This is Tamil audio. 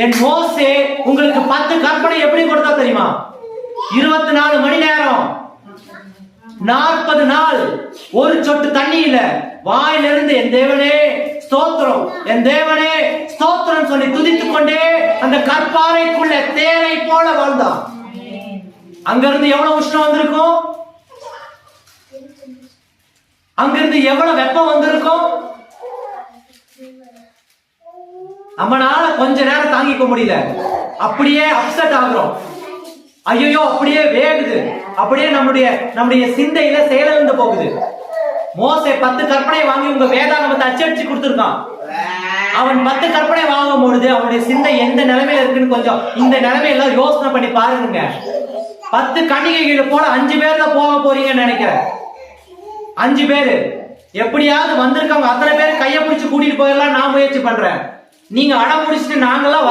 என் மோசே உங்களுக்கு 10 கற்பனை எப்படி கொடுத்தா தெரியுமா? 24 மணி நேரம் 40 நாள் ஒரு சொட்டு தண்ணி இல்ல, வாயிலிருந்து என் தேவனே ஸ்தோத்திரம், என் தேவனே ஸ்தோத்திரம் சொல்லி துதித்துக் கொண்டே அந்த கற்பாறைக்குள்ள தேனை போல வாழ்ந்தான். அங்கிருந்து எவ்வளவு உஷ்ணம் வந்திருக்கும், அங்கிருந்து எவ்வளவு வெப்பம் வந்திருக்கும். நம்மளால கொஞ்ச நேரம் தாங்கிக்க முடியல, அப்படியே அப்செட் ஆகுறோம். ஐயோ அப்படியே வேகுது, அப்படியே நம்முடைய சிந்தையில செயலிழந்து போகுது. மோசே 10 கற்பனை வாங்கி உங்க வேதாகமத்தை அச்சடிச்சு கொடுத்திருக்கான். அவன் 10 கற்பனை வாங்கும் பொழுது அவனுடைய சிந்தை எந்த நிலைமையில இருக்குன்னு கொஞ்சம் இந்த நிலைமையில யோசனை பண்ணி பாருங்க. 10 கன்னிகைகளை போல 5 பேர்ல போக போறீங்கன்னு நினைக்கிறேன். 5 பேரு எப்படியாவது வந்திருக்கவங்க அத்தனை பேர் கையை பிடிச்சு கூட்டிட்டு போயிடலாம் நான் முயற்சி பண்றேன். நீங்க அடம் முடிச்சுட்டு நாங்கெல்லாம்